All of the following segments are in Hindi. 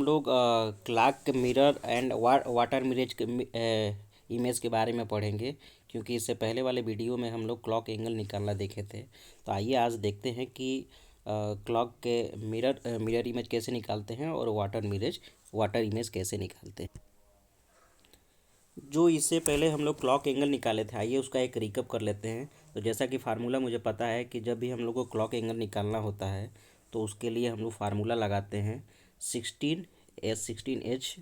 लोग clock mirror and water mirror के इमेज के बारे में पढ़ेंगे, क्योंकि इससे पहले वाले वीडियो में हम लोग क्लॉक एंगल निकालना देखे थे। तो आइए आज देखते हैं कि क्लॉक के मिरर इमेज कैसे निकालते हैं और वाटर इमेज कैसे निकालते हैं। जो इससे पहले हम लोग क्लॉक एंगल निकाले थे, आइए उसका एक रिकअप कर लेते हैं। तो जैसा कि फार्मूला मुझे पता है कि जब भी हम लोग को क्लॉक एंगल निकालना होता है तो उसके लिए हम लोग फार्मूला लगाते हैं 16H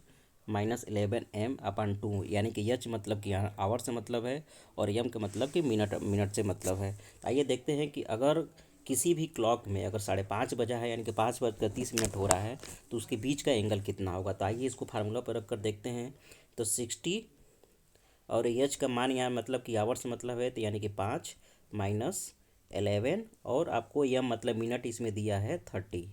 माइनस 11m/2, यानी कि एच मतलब कि यहाँ आवर से मतलब है और एम का मतलब कि मिनट से मतलब है। तो आइए देखते हैं कि अगर किसी भी क्लॉक में अगर 5:30 बजा है, यानी कि 5:30 हो रहा है, तो उसके बीच का एंगल कितना होगा। तो आइए इसको फार्मूला पर रख कर देखते हैं। तो 60 और एच का मान यहाँ मतलब कि आवर से मतलब है, तो यानी कि 5 माइनस 11 और आपको यह मतलब मिनट इसमें दिया है 30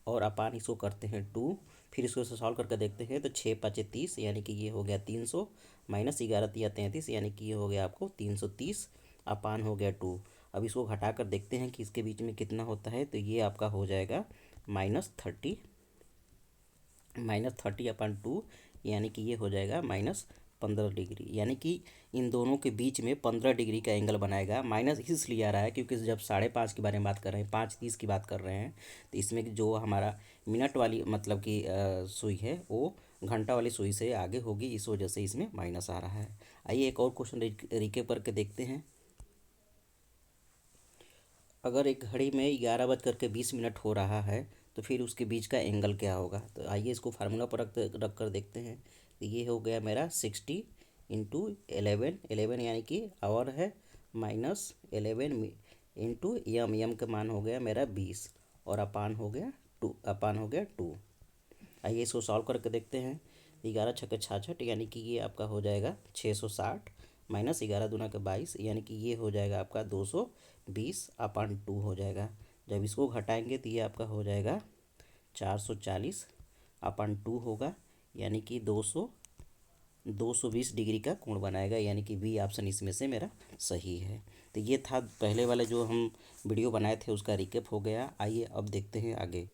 और अपान इसको करते हैं 2। फिर इसको सॉल्व करके देखते हैं तो 6×5 = 30, यानी कि ये हो गया 300 माइनस 11×3 = 33, यानी कि ये हो गया आपको 330 अपान हो गया 2। अब इसको घटा कर देखते हैं कि इसके बीच में कितना होता है। तो ये आपका हो जाएगा -30/2, यानी कि ये हो जाएगा -15 डिग्री, यानी कि इन दोनों के बीच में 15 डिग्री का एंगल बनाएगा। माइनस इसलिए आ रहा है क्योंकि जब 5:30 के बारे में बात कर रहे हैं, 5:30 की बात कर रहे हैं, तो इसमें जो हमारा मिनट वाली मतलब कि सुई है वो घंटा वाली सुई से आगे होगी, इस वजह से इसमें माइनस आ रहा है। आइए एक और क्वेश्चन रिके करके देखते हैं। अगर एक घड़ी में 11:20 हो रहा है तो फिर उसके बीच का एंगल क्या होगा। तो आइए इसको फार्मूला पर रख कर देखते हैं। तो ये हो गया मेरा 60 × 11, यानी कि आवर है, माइनस 11 एम का मान हो गया मेरा 20 और अपान हो गया 2। आइए इसको सॉल्व करके देखते हैं। 11×6 = 66, यानी कि ये आपका हो जाएगा 660 माइनस 11×2 = 22, यानी कि ये हो जाएगा आपका 220/2 हो जाएगा। जब इसको घटाएंगे तो ये आपका हो जाएगा 440/2 होगा, यानी कि 220 डिग्री का कोण बनाएगा, यानी कि बी ऑप्शन इसमें से मेरा सही है। तो ये था पहले वाले जो हम वीडियो बनाए थे, उसका रिकैप हो गया। आइए अब देखते हैं आगे।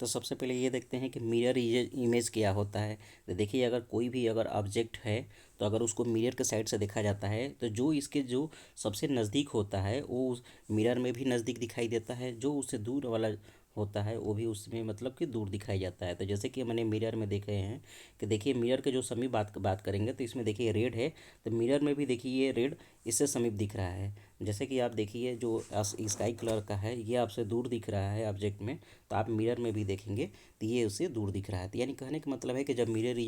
तो सबसे पहले ये देखते हैं कि मिरर इमेज क्या होता है। तो देखिए, अगर कोई भी अगर ऑब्जेक्ट है तो अगर उसको मिरर के साइड से देखा जाता है तो जो इसके जो सबसे नज़दीक होता है वो उस मिरर में भी नज़दीक दिखाई देता है, जो उससे दूर वाला होता है वो भी उसमें मतलब कि दूर दिखाई जाता है। तो जैसे कि मैंने मिरर में देखे हैं कि देखिए मिरर के जो समीप बात करेंगे तो इसमें देखिए रेड है, तो मिरर में भी देखिए ये रेड इससे समीप दिख रहा है। जैसे कि आप देखिए जो स्काई कलर का है ये आपसे दूर दिख रहा है ऑब्जेक्ट में, तो आप मिरर में भी देखेंगे तो ये उससे दूर दिख रहा है। तो यानी कहने का मतलब है कि जब मिरर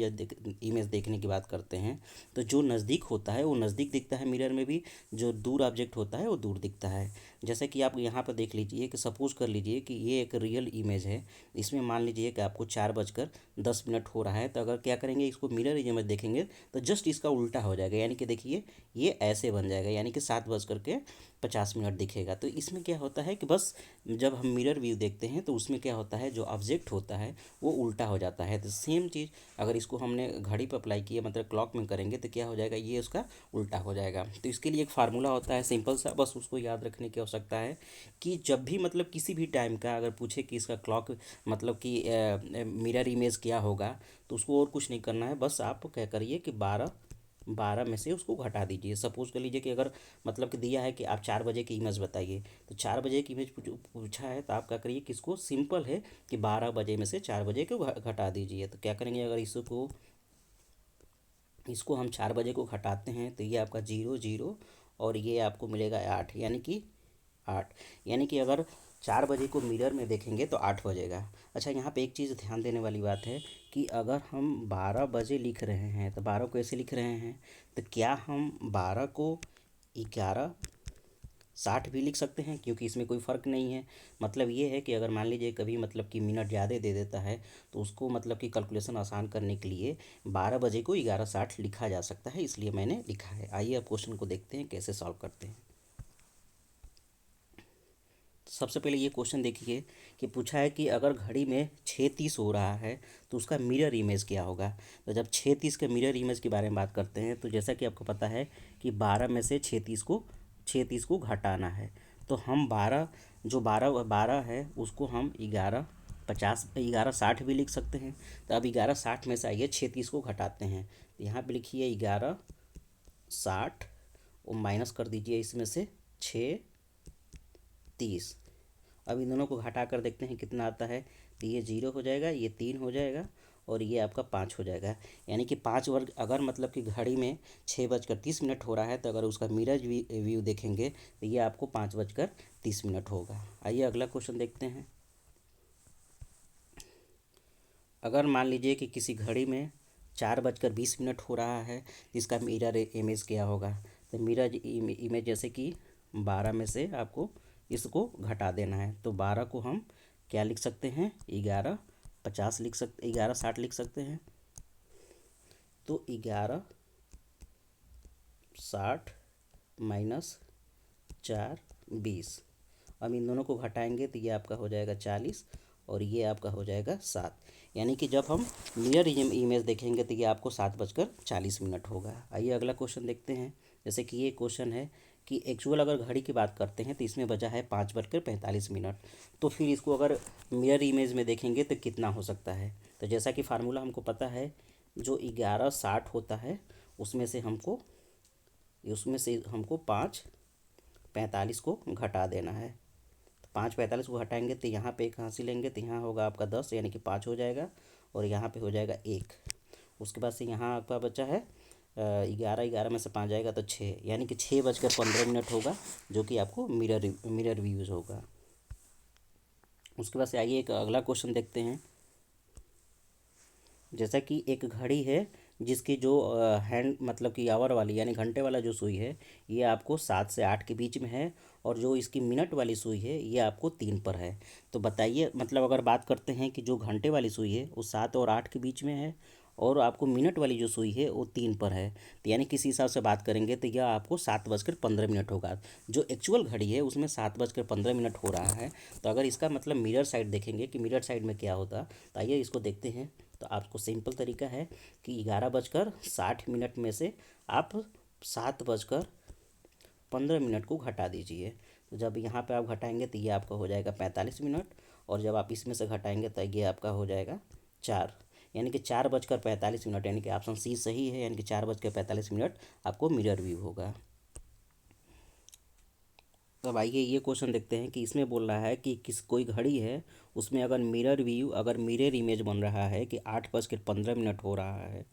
इमेज देखने की बात करते हैं तो जो नज़दीक होता है वो नज़दीक दिखता है मिरर में भी, जो दूर ऑब्जेक्ट होता है वो दूर दिखता है। जैसे कि आप यहाँ पर देख लीजिए कि सपोज कर लीजिए कि ये एक रियल इमेज है। इसमें मान लीजिए कि आपको 4:10 हो रहा है, तो अगर क्या करेंगे इसको मिरर इमेज देखेंगे तो जस्ट इसका उल्टा हो जाएगा, यानी कि देखिए ये ऐसे बन जाएगा, यानी कि 7:50 दिखेगा। तो इसमें क्या होता है कि बस जब हम मिरर व्यू देखते हैं तो उसमें क्या होता है जो ऑब्जेक्ट होता है वो उल्टा हो जाता है। तो सेम चीज़ अगर इसको हमने घड़ी पर अप्लाई किया मतलब क्लॉक में करेंगे तो क्या हो जाएगा, ये उसका उल्टा हो जाएगा। तो इसके लिए एक फार्मूला होता है सिंपल सा, बस उसको याद रखने की आवश्यकता है कि जब भी मतलब किसी भी टाइम का अगर पूछे कि इसका क्लॉक मतलब कि मिरर इमेज क्या होगा, तो उसको और कुछ नहीं करना है, बस आप क्या करिए कि 12 में से उसको घटा दीजिए। सपोज कर लीजिए कि अगर मतलब कि दिया है कि आप 4 बजे की इमेज बताइए, तो 4 बजे की इमेज पूछा है तो आप क्या करिए कि इसको सिंपल है कि 12 बजे में से 4 बजे को घटा दीजिए। तो क्या करेंगे, अगर इसको हम 4 बजे को घटाते हैं तो ये आपका 0 0 और ये आपको मिलेगा 8, यानी कि अगर 4 बजे को मिरर में देखेंगे तो 8 बजेगा। अच्छा, यहाँ पे एक चीज़ ध्यान देने वाली बात है कि अगर हम 12 बजे लिख रहे हैं तो 12 को ऐसे लिख रहे हैं, तो क्या हम 12 को 11:60 भी लिख सकते हैं, क्योंकि इसमें कोई फ़र्क नहीं है। मतलब ये है कि अगर मान लीजिए कभी मतलब कि मिनट ज़्यादा दे देता है तो उसको मतलब कि कैलकुलेशन आसान करने के लिए 12 बजे को 11:60 लिखा जा सकता है, इसलिए मैंने लिखा है। आइए अब क्वेश्चन को देखते हैं कैसे सॉल्व करते हैं। सबसे पहले ये क्वेश्चन देखिए कि पूछा है कि अगर घड़ी में 6:30 हो रहा है तो उसका मिरर इमेज क्या होगा। तो जब 6:30 के मिरर इमेज के बारे में बात करते हैं तो जैसा कि आपको पता है कि 12 में से 6:30 को घटाना है। तो हम 12 जो 12 12 है उसको हम 50 11:60 भी लिख सकते हैं। तो अब 11:60 में से आइए 6:30 को घटाते हैं। तो यहाँ पे लिखिए 11:60 और माइनस कर दीजिए इसमें से 6:30। अब इन दोनों को घटा कर देखते हैं कितना आता है। तो ये 0 हो जाएगा, ये 3 हो जाएगा और ये आपका 5 हो जाएगा। यानी कि 5 वर्ग, अगर मतलब कि घड़ी में 6:30 हो रहा है तो अगर उसका मिरर व्यू देखेंगे तो ये आपको 5:30 होगा। आइए अगला क्वेश्चन देखते हैं। अगर मान लीजिए कि किसी घड़ी में 4:20 हो रहा है तो इसका मिरर इमेज क्या होगा। तो मिरर इमेज जैसे कि 12 में से आपको इसको घटा देना है। तो 12 को हम क्या लिख सकते हैं, 11:50 लिख सकते, 11:60 लिख सकते हैं। तो 11:60 माइनस 4:20। अब इन दोनों को घटाएंगे तो ये आपका हो जाएगा 40 और ये आपका हो जाएगा 7। यानी कि जब हम मिरर इमेज देखेंगे तो ये आपको 7:40 होगा। आइए अगला क्वेश्चन देखते हैं। जैसे कि ये क्वेश्चन है कि एक्चुअल अगर घड़ी की बात करते हैं तो इसमें बचा है 5:45। तो फिर इसको अगर मिरर इमेज में देखेंगे तो कितना हो सकता है। तो जैसा कि फार्मूला हमको पता है, जो 11:60 होता है उसमें से हमको 5:45 को घटा देना है। तो 5:45 को घटाएंगे तो यहाँ पे कहाँ से लेंगे, तो यहाँ होगा आपका 10 यानी कि 5 हो जाएगा और यहाँ पे हो जाएगा 1। उसके बाद से यहाँ आपका बचा है 11 में से 5 जाएगा तो 6, यानी कि 6:15 होगा, जो कि आपको मिरर व्यूज होगा। उसके बाद से आइए एक अगला क्वेश्चन देखते हैं। जैसा कि एक घड़ी है जिसकी जो हैंड मतलब कि आवर वाली यानी घंटे वाला जो सुई है ये आपको 7 से 8 के बीच में है और जो इसकी मिनट वाली सुई है ये आपको 3 पर है। तो बताइए, मतलब अगर बात करते हैं कि जो घंटे वाली सुई है वो 7 और 8 के बीच में है और आपको मिनट वाली जो सुई है वो 3 पर है। तो यानी किसी हिसाब से बात करेंगे तो यह आपको 7:15 होगा। जो एक्चुअल घड़ी है उसमें 7:15 हो रहा है। तो अगर इसका मतलब मिरर साइड देखेंगे कि मिरर साइड में क्या होता, तो आइए इसको देखते हैं। तो आपको सिंपल तरीका है कि 11:60 में से आप 7:15 को घटा दीजिए। तो जब यहाँ पे आप घटाएंगे तो ये आपका हो जाएगा 45 और जब आप इसमें से घटाएंगे तो ये आपका हो जाएगा 4, यानी कि 4:45, यानी कि ऑप्शन सी सही है, यानी कि 4:45 आपको मिरर व्यू होगा। अब आइए ये क्वेश्चन देखते हैं कि इसमें बोल रहा है कि कोई घड़ी है उसमें अगर मिरर इमेज बन रहा है कि 8:15 हो रहा है,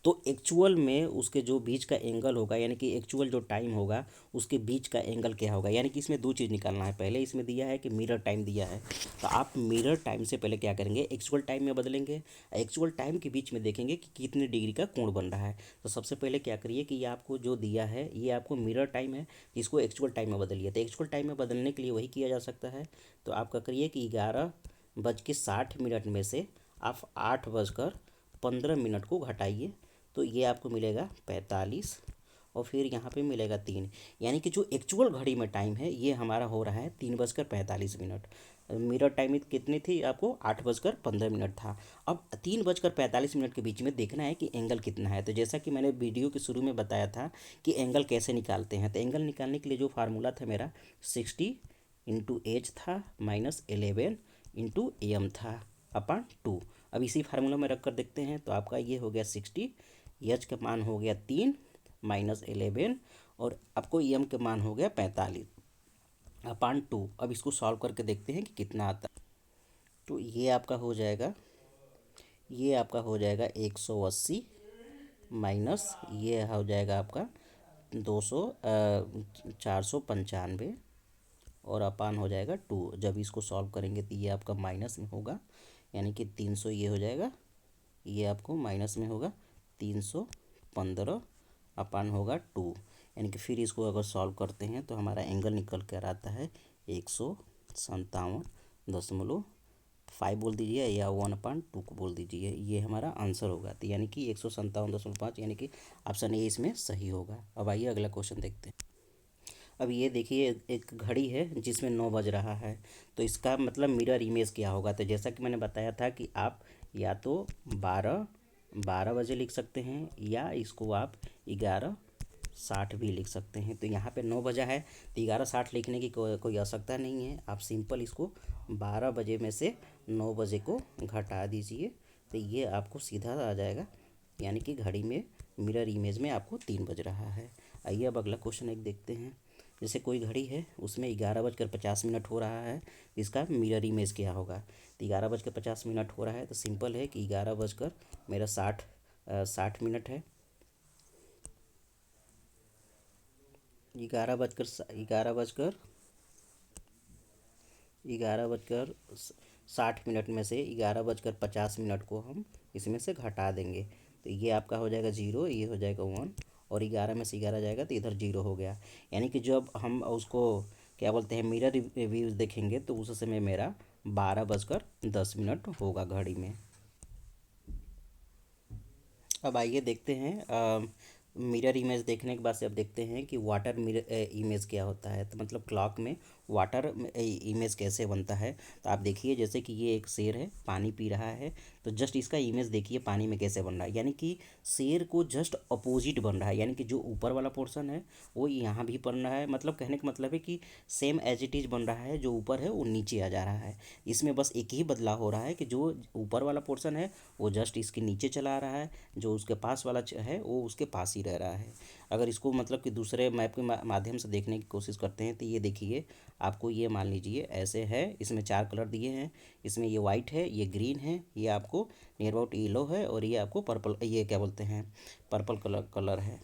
तो एक्चुअल में उसके जो बीच का एंगल होगा, यानी कि एक्चुअल जो टाइम होगा उसके बीच का एंगल क्या होगा। यानी कि इसमें दो चीज़ निकालना है। पहले इसमें दिया है कि मिरर टाइम दिया है, तो आप मिरर टाइम से पहले क्या करेंगे, एक्चुअल टाइम में बदलेंगे। एक्चुअल टाइम के बीच में देखेंगे कि कितने डिग्री का कोण बन रहा है। तो सबसे पहले क्या करिए कि ये आपको जो दिया है ये आपको मिरर टाइम है, इसको एक्चुअल टाइम में बदलिए। तो एक्चुअल टाइम में बदलने के लिए वही किया जा सकता है। तो आप क्या करिए कि 11:60 में से आप 8:15 को घटाइए तो ये आपको मिलेगा 45 और फिर यहाँ पे मिलेगा 3। यानी कि जो एक्चुअल घड़ी में टाइम है ये हमारा हो रहा है 3:45। मिरर टाइम कितनी थी, आपको 8:15 था। अब 3:45 के बीच में देखना है कि एंगल कितना है। तो जैसा कि मैंने वीडियो के शुरू में बताया था कि एंगल कैसे निकालते हैं, तो एंगल निकालने के लिए जो फार्मूला था मेरा 60 × H था माइनस 11 × AM था अपॉन 2। अब इसी फार्मूला में रख कर देखते हैं तो आपका ये हो गया 60, H का मान हो गया 3 माइनस 11 और आपको एम का मान हो गया 45 अपॉन 2। अब इसको सॉल्व करके देखते हैं कि कितना आता है। तो ये आपका हो जाएगा 180 माइनस ये हो जाएगा आपका 495 और अपान हो जाएगा 2। जब इसको सॉल्व करेंगे तो ये आपका माइनस में होगा, यानी कि 300 ये हो जाएगा, ये आपको माइनस में होगा 315 अपान होगा 2। यानी कि फिर इसको अगर सॉल्व करते हैं तो हमारा एंगल निकल कर आता है 157.5 बोल दीजिए या 1/2 को बोल दीजिए, ये हमारा आंसर होगा। तो यानी कि 157.5, यानी कि ऑप्शन ए इसमें सही होगा। अब आइए अगला क्वेश्चन देखते हैं। अब ये देखिए एक घड़ी है जिसमें 9 बज रहा है, तो इसका मतलब मिरर इमेज क्या होगा। तो जैसा कि मैंने बताया था कि आप या तो 12 बजे लिख सकते हैं या इसको आप 60 भी लिख सकते हैं। तो यहाँ पे 9 बजा है तो 11:60 लिखने की कोई आवश्यकता नहीं है। आप सिंपल इसको 12 बजे में से 9 बजे को घटा दीजिए तो ये आपको सीधा आ जाएगा, यानी कि घड़ी में मिरर इमेज में आपको 3 बज रहा है। आइए अब अगला क्वेश्चन एक देखते हैं। जैसे कोई घड़ी है उसमें 11:50 हो रहा है, इसका मिरर इमेज क्या होगा। तो 11:50 हो रहा है तो सिंपल है कि 11 बजकर मेरा 60 मिनट है। 11:60 में से 11:50 को हम इसमें से घटा देंगे तो ये आपका हो जाएगा 0, ये हो जाएगा 1 और 11 में से 11 जाएगा तो इधर 0 हो गया। यानी कि जब हम उसको क्या बोलते हैं मिरर रिव्यूज़ देखेंगे तो उस समय मेरा 12:10 होगा घड़ी में। अब आइए देखते हैं मिरर इमेज देखने के बाद से अब देखते हैं कि वाटर मिरर इमेज क्या होता है। तो मतलब क्लॉक में वाटर इमेज कैसे बनता है। तो आप देखिए जैसे कि ये एक शेर है, पानी पी रहा है, तो जस्ट इसका इमेज देखिए पानी में कैसे बन रहा है। यानी कि शेर को जस्ट अपोजिट बन रहा है, यानी कि जो ऊपर वाला पोर्शन है वो यहाँ भी बन रहा है। मतलब कहने का मतलब है कि सेम एज इट इज़ बन रहा है, जो ऊपर है वो नीचे आ जा रहा है। इसमें बस एक ही बदलाव हो रहा है कि जो ऊपर वाला पोर्शन है वो जस्ट इसके नीचे चला आ रहा है, जो उसके पास वाला है वो उसके पास ही रह रहा है। अगर इसको मतलब कि दूसरे मैप के माध्यम से देखने की कोशिश करते हैं तो ये देखिए आपको, ये मान लीजिए ऐसे है, इसमें 4 कलर दिए हैं, इसमें ये वाइट है, ये ग्रीन है, ये आपको नियर अबाउट येलो है और ये आपको पर्पल, ये क्या बोलते हैं पर्पल कलर है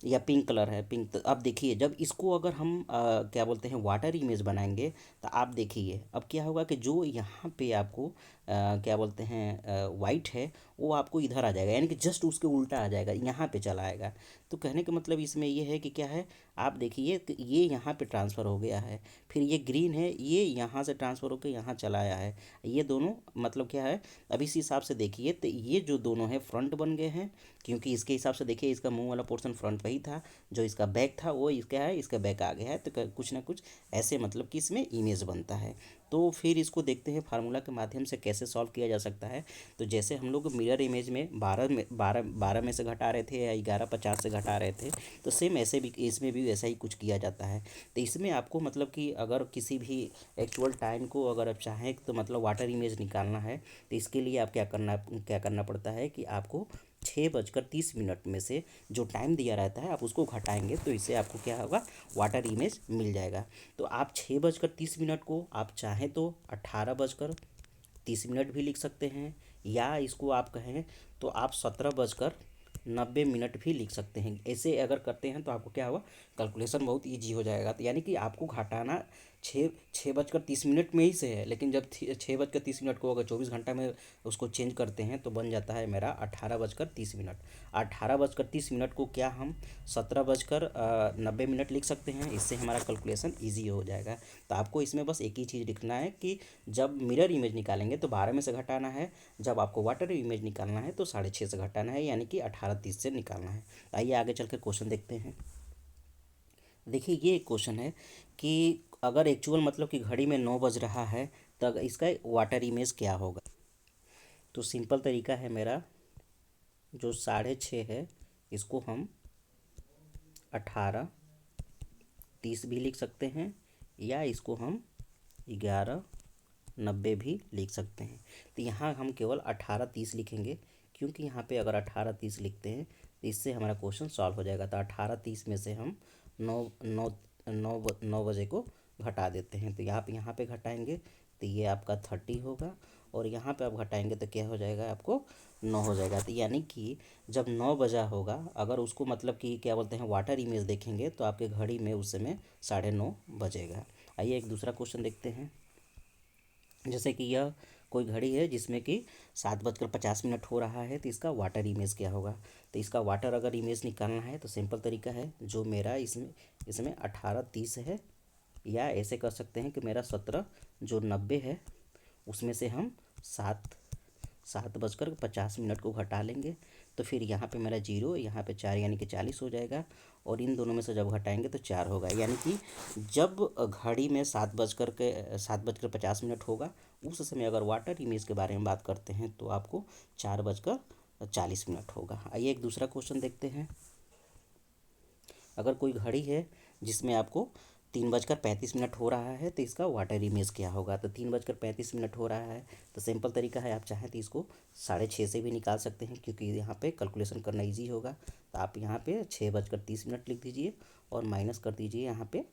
या पिंक कलर है, पिंक। तो अब देखिए जब इसको अगर हम क्या बोलते हैं वाटर इमेज बनाएंगे तो आप देखिए अब क्या होगा कि जो यहाँ पे आपको क्या बोलते हैं वाइट है वो आपको इधर आ जाएगा, यानी कि जस्ट उसके उल्टा आ जाएगा, यहाँ पे चला आएगा। तो कहने का मतलब इसमें ये है कि क्या है, आप देखिए कि ये यहाँ पे ट्रांसफ़र हो गया है, फिर ये ग्रीन है ये यहाँ से ट्रांसफ़र होकर यहाँ चला आया है। ये दोनों मतलब क्या है, अब इस हिसाब से देखिए तो ये जो दोनों है फ्रंट बन गए हैं, क्योंकि इसके हिसाब से देखिए इसका मुंह वाला पोर्शन फ्रंट पे ही था, जो इसका बैक था वो इसका है, इसका बैक आ गया है। तो कुछ ना कुछ ऐसे मतलब कि इसमें इमेज बनता है। तो फिर इसको देखते हैं फार्मूला के माध्यम से कैसे सॉल्व किया जा सकता है। तो जैसे हम लोग मिरर इमेज में 12 में से घटा रहे थे या 11:50 से घटा रहे थे, तो सेम ऐसे भी इसमें भी वैसा ही कुछ किया जाता है। तो इसमें आपको मतलब कि अगर किसी भी एक्चुअल टाइम को अगर आप चाहें तो मतलब वाटर इमेज निकालना है तो इसके लिए आप क्या करना पड़ता है कि आपको 6:30 में से जो टाइम दिया रहता है आप उसको घटाएंगे तो इससे आपको क्या होगा, वाटर इमेज मिल जाएगा। तो आप 6:30 को आप चाहें तो 18:30 भी लिख सकते हैं, या इसको आप कहें तो आप 17:90 भी लिख सकते हैं। ऐसे अगर करते हैं तो आपको क्या होगा, कैलकुलेशन बहुत ईजी हो जाएगा। तो यानी कि आपको घटाना 6:30 में ही से है, लेकिन जब 6:30 को अगर 24 घंटा में उसको चेंज करते हैं तो बन जाता है मेरा 18:30। 18:30 को क्या हम 17:90 लिख सकते हैं, इससे हमारा कैलकुलेशन ईजी हो जाएगा। तो आपको इसमें बस एक ही चीज़ लिखना है कि जब मिरर इमेज निकालेंगे तो 12 में से घटाना है, जब आपको वाटर इमेज निकालना है तो 6:30 से घटाना है, यानी कि 18:30 से निकालना है। आइए आगे चल के क्वेश्चन देखते हैं। देखिए ये एक क्वेश्चन है कि अगर एक्चुअल मतलब कि घड़ी में 9 बज रहा है तो इसका वाटर इमेज क्या होगा। तो सिंपल तरीका है मेरा, जो 6:30 है इसको हम 18:30 भी लिख सकते हैं, या इसको हम 11:90 भी लिख सकते हैं। तो यहाँ हम केवल 18:30 लिखेंगे, क्योंकि यहाँ पे अगर 18:30 लिखते हैं तो इससे हमारा क्वेश्चन सॉल्व हो जाएगा। तो 18:30 में से हम 9 बजे को घटा देते हैं। तो यहाँ पे घटाएंगे तो ये आपका 30 होगा, और यहाँ पे आप घटाएंगे तो क्या हो जाएगा, आपको 9 हो जाएगा। तो यानी कि जब 9 बजा होगा, अगर उसको मतलब कि क्या बोलते हैं वाटर इमेज देखेंगे तो आपके घड़ी में उस समय 9:30 बजेगा। आइए एक दूसरा क्वेश्चन देखते हैं। जैसे कि यह कोई घड़ी है जिसमें कि 7:50 हो रहा है, तो इसका वाटर इमेज क्या होगा। तो इसका वाटर अगर इमेज निकालना है तो सिंपल तरीका है, जो मेरा इसमें इसमें 18:30 है, या ऐसे कर सकते हैं कि मेरा 17 है उसमें से हम 7:50 को घटा लेंगे। तो फिर यहाँ पे मेरा 0, यहाँ पे 4 यानी कि 40 हो जाएगा, और इन दोनों में से जब घटाएंगे तो 4 होगा। यानी कि जब घड़ी में 7:50 होगा उस समय अगर वाटर इमेज के बारे में बात करते हैं तो आपको 4:40 होगा। आइए एक दूसरा क्वेश्चन देखते हैं। अगर कोई घड़ी है जिसमें आपको 3:35 हो रहा है तो इसका वाटर इमेज क्या होगा। तो 3:35 हो रहा है तो सिंपल तरीका है, आप चाहें तो इसको 6:30 से भी निकाल सकते हैं, क्योंकि यहाँ पे कैलकुलेशन करना इजी होगा। तो आप यहाँ पे 6:30 लिख दीजिए और माइनस कर दीजिए यहाँ पे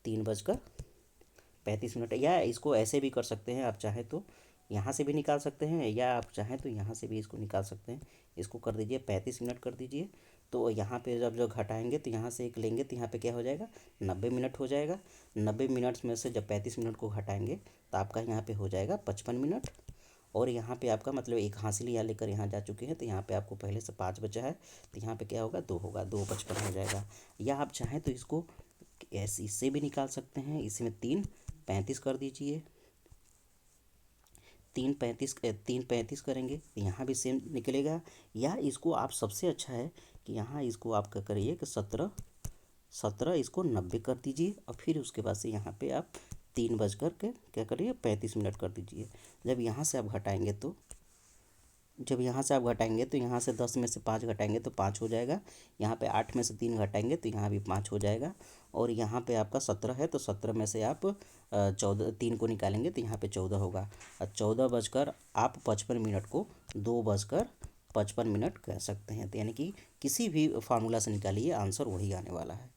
3:35, या इसको ऐसे भी कर सकते हैं, आप चाहें तो यहाँ से भी निकाल सकते हैं, या आप चाहें तो यहाँ से भी इसको निकाल सकते हैं। इसको कर दीजिए 35 कर दीजिए। तो यहाँ पे जब जो घटाएंगे तो यहाँ से एक लेंगे तो यहाँ पे क्या हो जाएगा, 90 हो जाएगा। 90 में से जब 35 को घटाएंगे तो आपका यहाँ पे हो जाएगा 55। और यहाँ पे आपका मतलब एक हासिल यहाँ लेकर यहाँ जा चुके हैं, तो यहाँ पे आपको पहले से 5 बचा है, तो यहाँ पे क्या होगा, 2 होगा, 2:55 हो जाएगा। या आप चाहें तो इसको ऐसे इससे भी निकाल सकते हैं, इसमें 3:35 कर दीजिए। 3:35 करेंगे तो यहाँ भी सेम निकलेगा। या इसको आप, सबसे अच्छा है कि यहाँ इसको आप क्या करिए कि 17 इसको 90 कर दीजिए, और फिर उसके बाद से यहाँ पे आप 3 के क्या करिए 35 कर दीजिए। जब यहाँ से आप घटाएंगे तो यहाँ से 10 में से 5 घटाएंगे तो 5 हो जाएगा। यहाँ पे 8 में से 3 घटाएंगे तो यहाँ भी 5 हो जाएगा। और यहाँ पे आपका 17 है तो 17 में से आप 3 को निकालेंगे तो यहाँ पे 14 होगा। और 14:55 को 2:55 कह सकते हैं। तो यानी कि किसी भी फार्मूला से निकालिए, आंसर वही आने वाला है।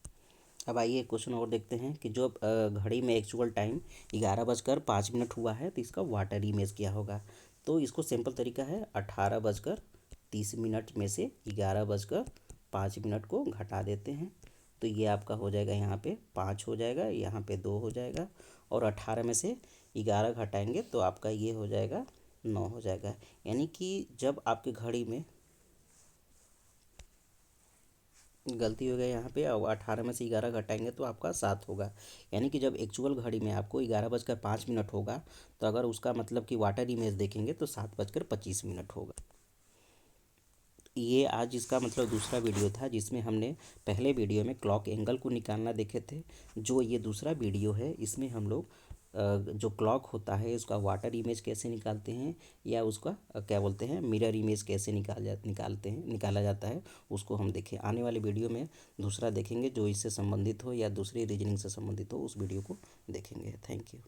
अब आइए क्वेश्चन और देखते हैं कि जो घड़ी में एक्चुअल टाइम 11:05 हुआ है तो इसका वाटर इमेज क्या होगा। तो इसको सिंपल तरीका है, 18:30 में से 11:05 को घटा देते हैं तो ये आपका हो जाएगा, यहाँ पे 5 हो जाएगा, यहाँ पे 2 हो जाएगा। और 18 में से 11 घटाएंगे तो आपका ये हो जाएगा 9 हो जाएगा। यानी कि जब आपके घड़ी में गलती हो गया यहाँ पे, और 18 में से 11 घटाएंगे तो आपका 7 होगा। यानी कि जब एक्चुअल घड़ी में आपको 11:05 होगा तो अगर उसका मतलब कि वाटर इमेज देखेंगे तो 7:25 होगा। ये आज इसका मतलब दूसरा वीडियो था, जिसमें हमने पहले वीडियो में क्लॉक एंगल को निकालना देखे थे। जो ये दूसरा वीडियो है इसमें हम लोग जो क्लॉक होता है उसका वाटर इमेज कैसे निकालते हैं, या उसका क्या बोलते हैं मिरर इमेज कैसे निकाला जाता है, उसको हम देखें। आने वाले वीडियो में दूसरा देखेंगे जो इससे संबंधित हो या दूसरी रीजनिंग से संबंधित हो, उस वीडियो को देखेंगे। Thank you.